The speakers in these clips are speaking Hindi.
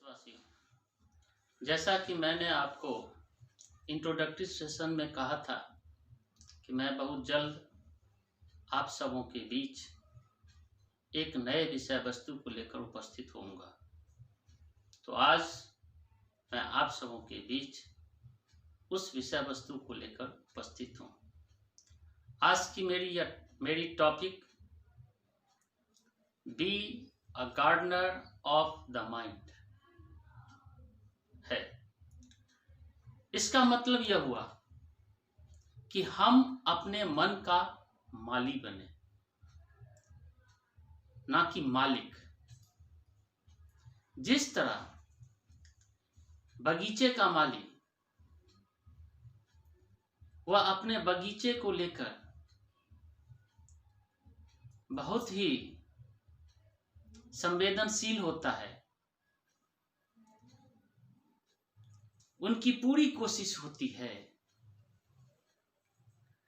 देशवासी, जैसा कि मैंने आपको इंट्रोडक्टरी सेशन में कहा था कि मैं बहुत जल्द आप सबों के बीच एक नए विषय वस्तु को लेकर उपस्थित होऊंगा। तो आज मैं आप सबों के बीच उस विषय वस्तु को लेकर उपस्थित हूँ। आज की मेरी topic be a gardener of the mind है। इसका मतलब यह हुआ कि हम अपने मन का माली बने, ना कि मालिक। जिस तरह बगीचे का माली वह अपने बगीचे को लेकर बहुत ही संवेदनशील होता है, उनकी पूरी कोशिश होती है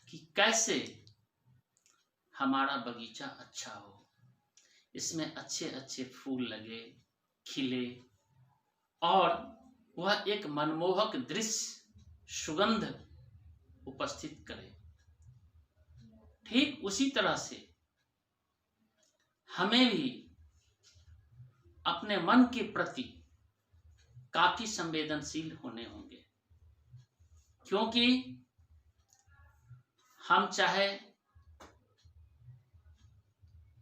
कि कैसे हमारा बगीचा अच्छा हो, इसमें अच्छे अच्छे फूल लगे, खिले और वह एक मनमोहक दृश्य, सुगंध उपस्थित करे। ठीक उसी तरह से हमें भी अपने मन के प्रति काफी संवेदनशील होने होंगे, क्योंकि हम चाहे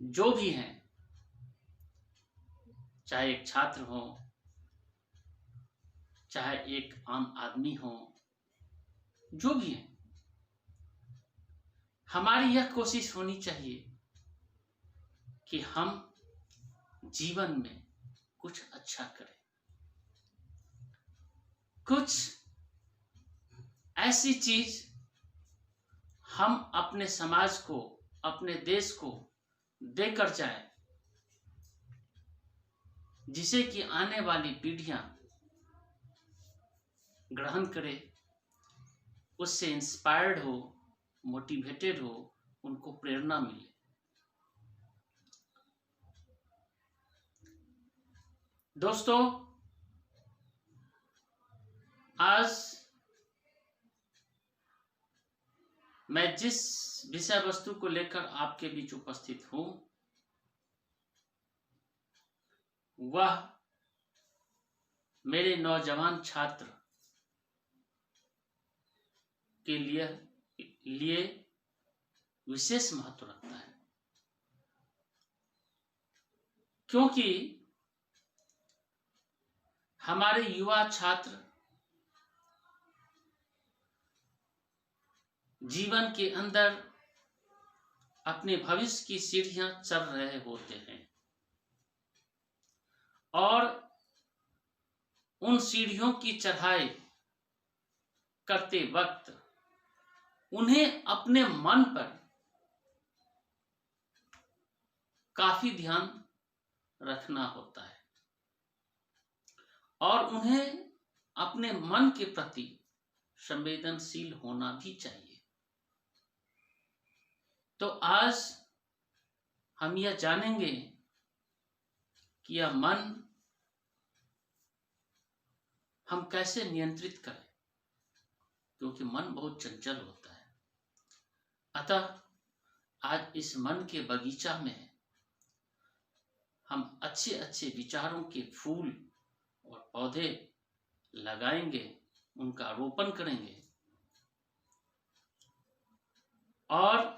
जो भी हैं, चाहे एक छात्र हो, चाहे एक आम आदमी हो, जो भी है, हमारी यह कोशिश होनी चाहिए कि हम जीवन में कुछ अच्छा करें, कुछ ऐसी चीज हम अपने समाज को, अपने देश को देकर जाए जिसे कि आने वाली पीढ़ियां ग्रहण करे, उससे इंस्पायर्ड हो, मोटिवेटेड हो, उनको प्रेरणा मिले। दोस्तों, आज मैं जिस विषय वस्तु को लेकर आपके बीच उपस्थित हूं वह मेरे नौजवान छात्र के लिए विशेष महत्व रखता है, क्योंकि हमारे युवा छात्र जीवन के अंदर अपने भविष्य की सीढ़ियां चढ़ रहे होते हैं और उन सीढ़ियों की चढ़ाई करते वक्त उन्हें अपने मन पर काफी ध्यान रखना होता है और उन्हें अपने मन के प्रति संवेदनशील होना भी चाहिए। तो आज हम यह जानेंगे कि यह मन हम कैसे नियंत्रित करें, क्योंकि मन बहुत चंचल होता है। अतः आज इस मन के बगीचा में हम अच्छे अच्छे विचारों के फूल और पौधे लगाएंगे, उनका रोपण करेंगे और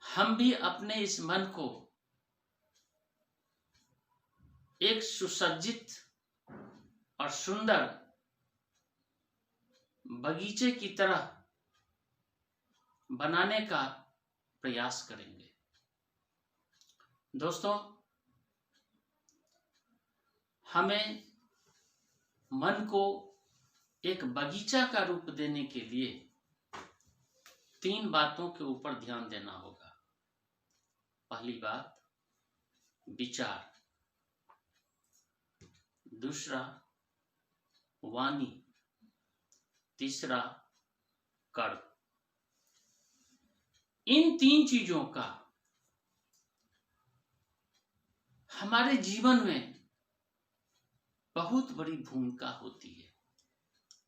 हम भी अपने इस मन को एक सुसज्जित और सुंदर बगीचे की तरह बनाने का प्रयास करेंगे। दोस्तों, हमें मन को एक बगीचा का रूप देने के लिए 3 बातों के ऊपर ध्यान देना होगा। पहली बात विचार, दूसरा वाणी, तीसरा कर्म। इन 3 चीजों का हमारे जीवन में बहुत बड़ी भूमिका होती है।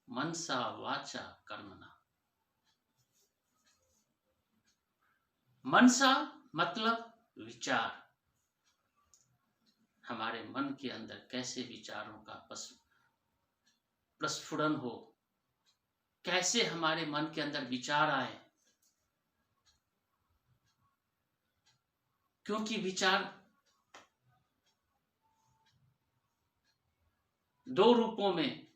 मनसा वाचा कर्मणा। मनसा मतलब विचार। हमारे मन के अंदर कैसे विचारों का प्रस्फुटन हो, कैसे हमारे मन के अंदर विचार आए, क्योंकि विचार दो रूपों में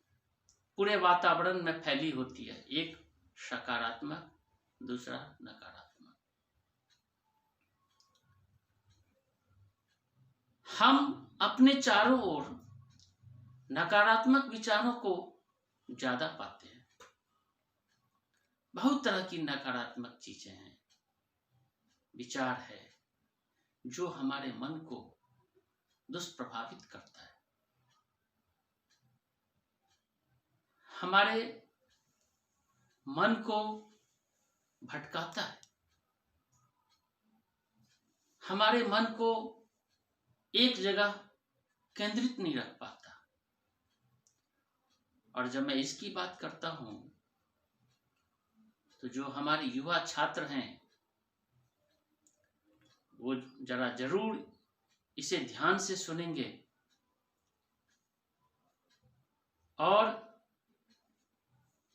पूरे वातावरण में फैली होती है, एक सकारात्मक, दूसरा नकारात्मक। हम अपने चारों ओर नकारात्मक विचारों को ज्यादा पाते हैं। बहुत तरह की नकारात्मक चीजें हैं, विचार है जो हमारे मन को दुष्प्रभावित करता है, हमारे मन को भटकाता है, हमारे मन को एक जगह केंद्रित नहीं रख पाता। और जब मैं इसकी बात करता हूं तो जो हमारे युवा छात्र हैं वो जरा जरूर इसे ध्यान से सुनेंगे और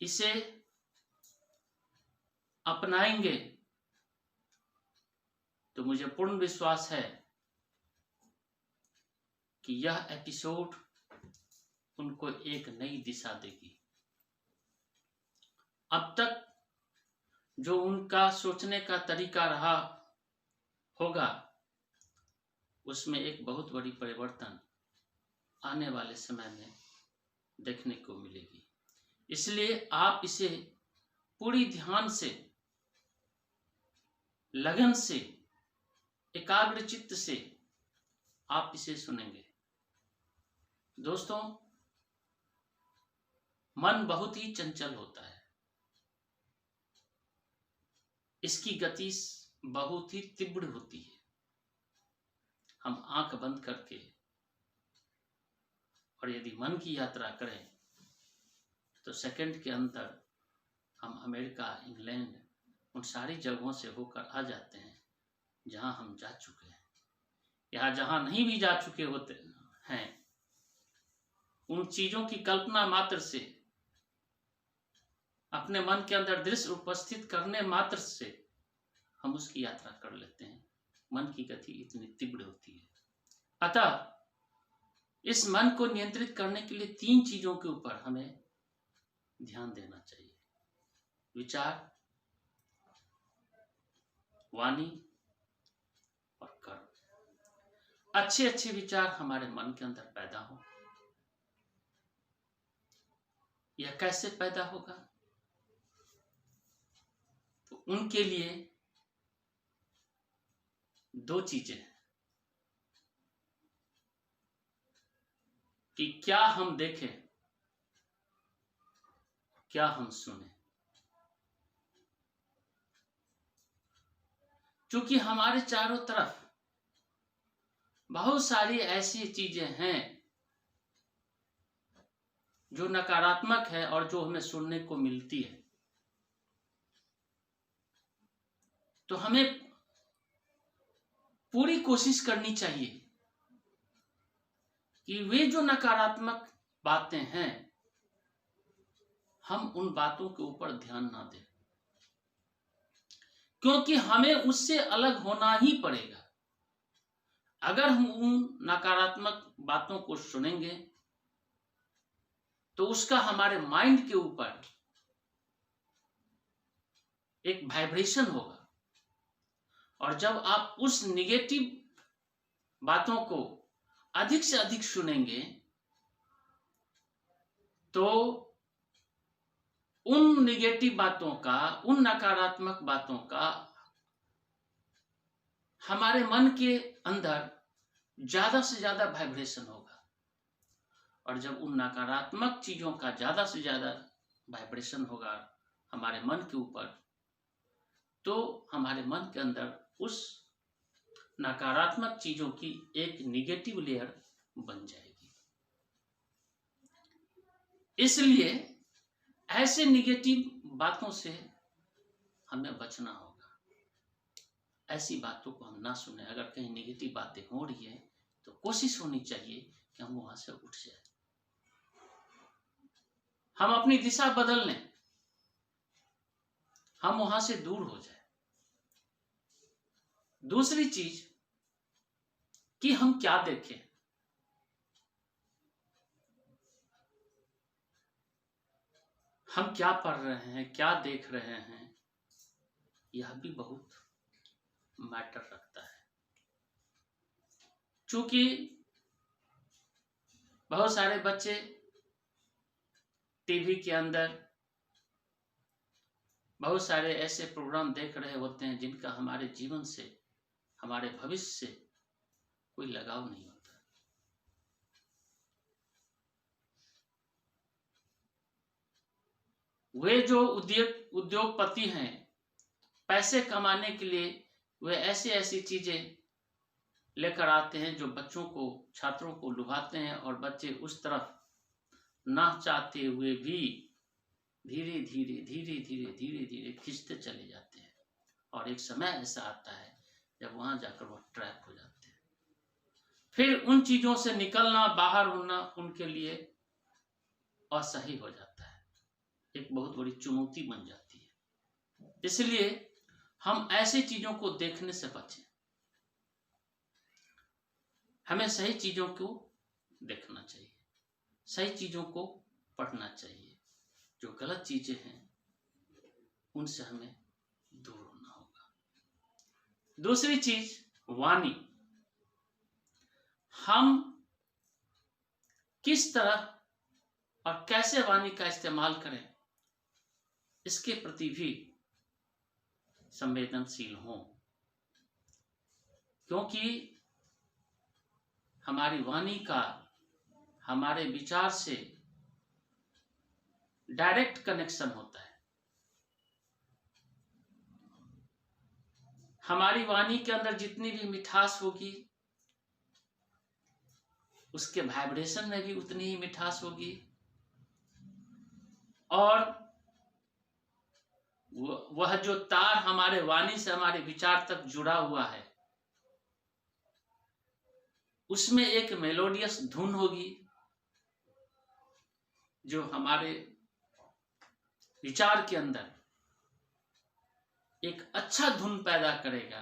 इसे अपनाएंगे तो मुझे पूर्ण विश्वास है कि यह एपिसोड उनको एक नई दिशा देगी। अब तक जो उनका सोचने का तरीका रहा होगा उसमें एक बहुत बड़ी परिवर्तन आने वाले समय में देखने को मिलेगी। इसलिए आप इसे पूरी ध्यान से, लगन से, एकाग्र चित्त से आप इसे सुनेंगे। दोस्तों, मन बहुत ही चंचल होता है, इसकी गति बहुत ही तीव्र होती है। हम आंख बंद करके और यदि मन की यात्रा करें तो सेकंड के अंदर हम अमेरिका, इंग्लैंड, उन सारी जगहों से होकर आ जाते हैं जहां हम जा चुके हैं, या जहां नहीं भी जा चुके होते हैं, उन चीजों की कल्पना मात्र से, अपने मन के अंदर दृश्य उपस्थित करने मात्र से हम उसकी यात्रा कर लेते हैं। मन की गति इतनी तीव्र होती है। अतः इस मन को नियंत्रित करने के लिए 3 चीजों के ऊपर हमें ध्यान देना चाहिए: विचार, वाणी और कर्म। अच्छे अच्छे विचार हमारे मन के अंदर पैदा हो। यह कैसे पैदा होगा? तो उनके लिए 2 चीजें हैं कि क्या हम देखें, क्या हम सुने। क्योंकि हमारे चारों तरफ बहुत सारी ऐसी चीजें हैं जो नकारात्मक है और जो हमें सुनने को मिलती है। तो हमें पूरी कोशिश करनी चाहिए कि वे जो नकारात्मक बातें हैं हम उन बातों के ऊपर ध्यान ना दें, क्योंकि हमें उससे अलग होना ही पड़ेगा। अगर हम उन नकारात्मक बातों को सुनेंगे तो उसका हमारे माइंड के ऊपर एक वाइब्रेशन होगा, और जब आप उस निगेटिव बातों को अधिक से अधिक सुनेंगे तो उन निगेटिव बातों का, उन नकारात्मक बातों का हमारे मन के अंदर ज्यादा से ज्यादा वाइब्रेशन होगा। और जब उन नकारात्मक चीजों का ज्यादा से ज्यादा वाइब्रेशन होगा हमारे मन के ऊपर, तो हमारे मन के अंदर उस नकारात्मक चीजों की एक निगेटिव लेयर बन जाएगी। इसलिए ऐसे निगेटिव बातों से हमें बचना होगा। ऐसी बातों को हम ना सुने। अगर कहीं निगेटिव बातें हो रही है तो कोशिश होनी चाहिए कि हम वहां से उठ जाए, हम अपनी दिशा बदल लें, हम वहां से दूर हो जाए। दूसरी चीज कि हम क्या देखें। हम क्या पढ़ रहे हैं, क्या देख रहे हैं, यह भी बहुत मैटर रखता है। चूंकि बहुत सारे बच्चे टीवी के अंदर बहुत सारे ऐसे प्रोग्राम देख रहे होते हैं जिनका हमारे जीवन से, हमारे भविष्य से कोई लगाव नहीं होता। वे जो उद्योगपति हैं, पैसे कमाने के लिए वे ऐसी ऐसी चीजें लेकर आते हैं जो बच्चों को, छात्रों को लुभाते हैं, और बच्चे उस तरफ ना चाहते हुए भी धीरे धीरे धीरे धीरे धीरे धीरे खींचते चले जाते हैं। और एक समय ऐसा आता है जब वहां जाकर वो ट्रैप हो जाते हैं। फिर उन चीजों से निकलना, बाहर होना उनके लिए असह्य हो जाता है, एक बहुत बड़ी चुनौती बन जाती है। इसलिए हम ऐसी चीजों को देखने से बचें। हमें सही चीजों को देखना चाहिए, सही चीजों को पढ़ना चाहिए। जो गलत चीजें हैं उनसे हमें दूर होना होगा। दूसरी चीज, वाणी। हम किस तरह और कैसे वाणी का इस्तेमाल करें, इसके प्रति भी संवेदनशील हों, क्योंकि हमारी वाणी का हमारे विचार से डायरेक्ट कनेक्शन होता है। हमारी वाणी के अंदर जितनी भी मिठास होगी, उसके वाइब्रेशन में भी उतनी ही मिठास होगी, और वह जो तार हमारे वाणी से हमारे विचार तक जुड़ा हुआ है, उसमें एक मेलोडियस धुन होगी जो हमारे विचार के अंदर एक अच्छा धुन पैदा करेगा,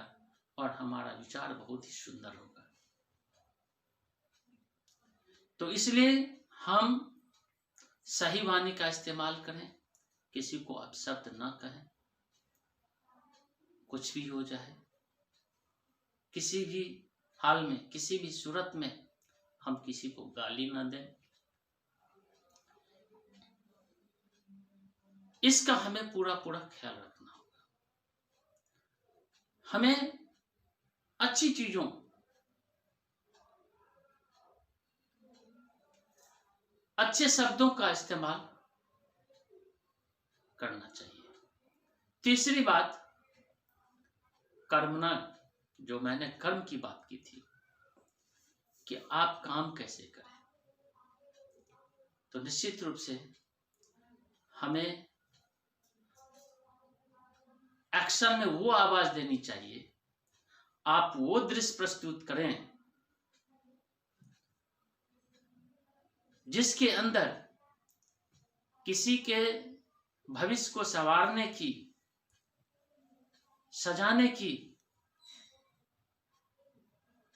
और हमारा विचार बहुत ही सुंदर होगा। तो इसलिए हम सही वाणी का इस्तेमाल करें, किसी को अपशब्द ना कहें। कुछ भी हो जाए, किसी भी हाल में, किसी भी सूरत में हम किसी को गाली ना दें। इसका हमें पूरा पूरा ख्याल रखना होगा। हमें अच्छी चीजों, अच्छे शब्दों का इस्तेमाल करना चाहिए। तीसरी बात, कर्मणा, जो मैंने कर्म की बात की थी कि आप काम कैसे करें, तो निश्चित रूप से हमें एक्शन में वो आवाज देनी चाहिए, आप वो दृश्य प्रस्तुत करें जिसके अंदर किसी के भविष्य को संवारने की, सजाने की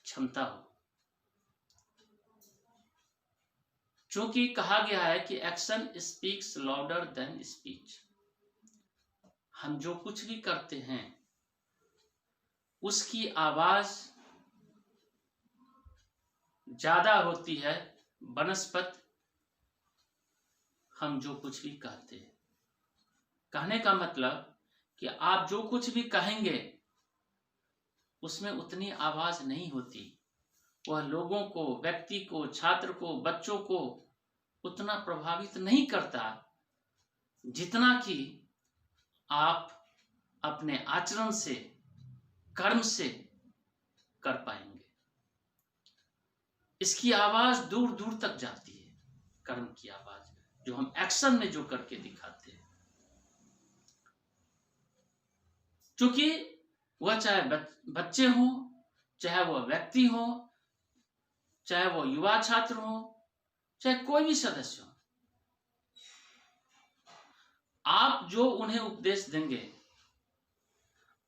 क्षमता हो। चूंकि कहा गया है कि action speaks louder than speech. हम जो कुछ भी करते हैं उसकी आवाज ज्यादा होती है बनस्पत हम जो कुछ भी कहते हैं। कहने का मतलब कि आप जो कुछ भी कहेंगे उसमें उतनी आवाज नहीं होती, वह लोगों को, व्यक्ति को, छात्र को, बच्चों को उतना प्रभावित नहीं करता जितना कि आप अपने आचरण से, कर्म से कर पाएंगे। इसकी आवाज दूर दूर तक जाती है, कर्म की आवाज। जो हम एक्शन में जो करके दिखाते हैं। क्योंकि वह चाहे बच्चे हो, चाहे वह व्यक्ति हो, चाहे वो युवा छात्र हो, चाहे कोई भी सदस्य हो, आप जो उन्हें उपदेश देंगे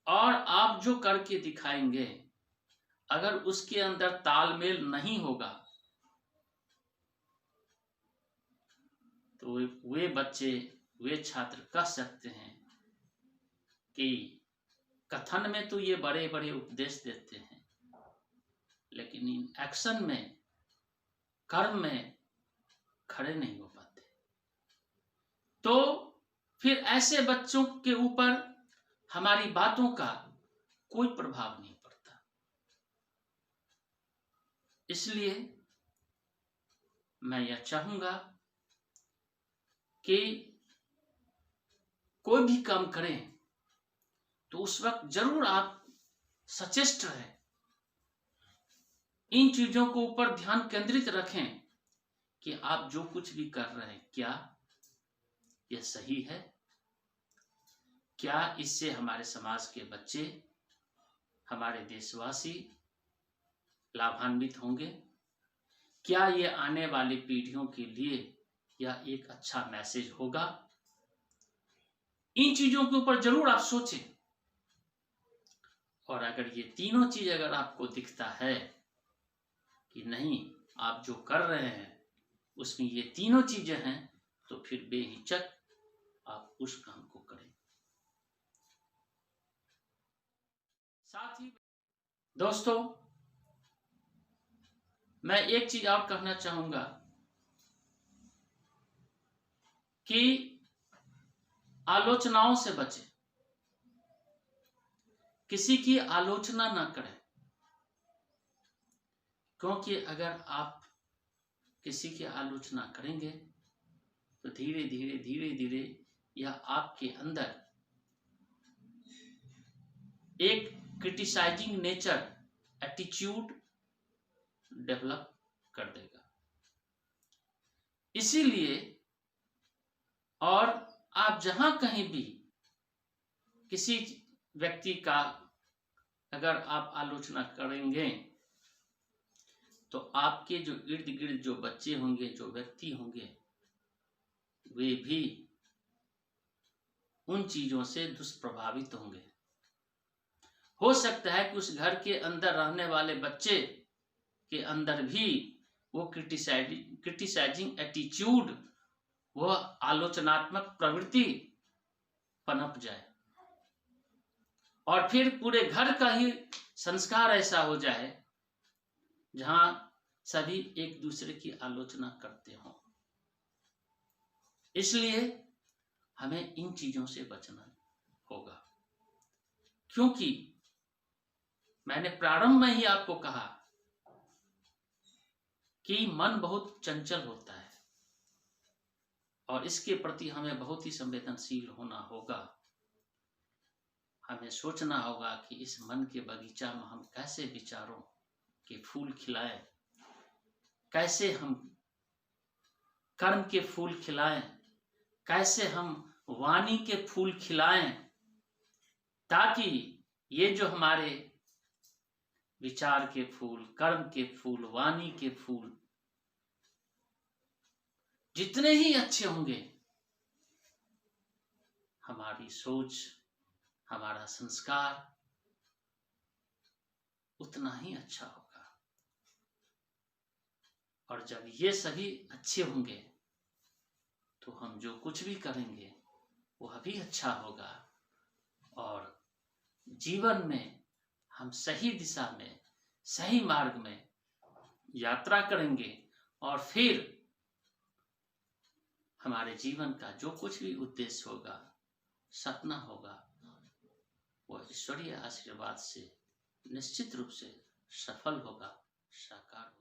और आप जो करके दिखाएंगे, अगर उसके अंदर तालमेल नहीं होगा तो वे बच्चे, वे छात्र कह सकते हैं कि कथन में तो ये बड़े बड़े उपदेश देते हैं, लेकिन इन एक्शन में, कर्म में खड़े नहीं हो पाते। तो फिर ऐसे बच्चों के ऊपर हमारी बातों का कोई प्रभाव नहीं पड़ता। इसलिए मैं यह चाहूंगा कि कोई भी काम करें तो उस वक्त जरूर आप सचेष्ट रहें, इन चीजों को ऊपर ध्यान केंद्रित रखें कि आप जो कुछ भी कर रहे हैं, क्या यह सही है? क्या इससे हमारे समाज के बच्चे, हमारे देशवासी लाभान्वित होंगे? क्या ये आने वाली पीढ़ियों के लिए यह एक अच्छा मैसेज होगा? इन चीजों के ऊपर जरूर आप सोचें। और अगर ये तीनों चीज अगर आपको दिखता है कि नहीं, आप जो कर रहे हैं उसमें ये तीनों चीजें हैं, तो फिर बेहिचक आप उस काम को करें। साथ ही दोस्तों, मैं एक चीज और कहना चाहूंगा कि आलोचनाओं से बचें, किसी की आलोचना ना करें, क्योंकि अगर आप किसी की आलोचना करेंगे तो धीरे धीरे धीरे धीरे यह आपके अंदर एक क्रिटिसाइजिंग नेचर, एटीट्यूड डेवलप कर देगा। इसीलिए, और आप जहां कहीं भी किसी व्यक्ति का अगर आप आलोचना करेंगे तो आपके जो इर्द गिर्द जो बच्चे होंगे, जो व्यक्ति होंगे, वे भी उन चीजों से दुष्प्रभावित होंगे। हो सकता है कि उस घर के अंदर रहने वाले बच्चे के अंदर भी वो क्रिटिसाइजिंग एटीट्यूड, वह आलोचनात्मक प्रवृत्ति पनप जाए और फिर पूरे घर का ही संस्कार ऐसा हो जाए जहां सभी एक दूसरे की आलोचना करते हों। इसलिए हमें इन चीजों से बचना होगा, क्योंकि मैंने प्रारंभ में ही आपको कहा कि मन बहुत चंचल होता है और इसके प्रति हमें बहुत ही संवेदनशील होना होगा। हमें सोचना होगा कि इस मन के बगीचा में हम कैसे विचारों के फूल खिलाएं, कैसे हम कर्म के फूल खिलाएं, कैसे हम वाणी के फूल खिलाएं, ताकि ये जो हमारे विचार के फूल, कर्म के फूल, वाणी के फूल जितने ही अच्छे होंगे, हमारी सोच, हमारा संस्कार उतना ही अच्छा होगा। और जब ये सभी अच्छे होंगे तो हम जो कुछ भी करेंगे वह भी अच्छा होगा और जीवन में हम सही दिशा में, सही मार्ग में यात्रा करेंगे और फिर हमारे जीवन का जो कुछ भी उद्देश्य होगा, सपना होगा, वह ईश्वरीय आशीर्वाद से निश्चित रूप से सफल होगा, साकार होगा।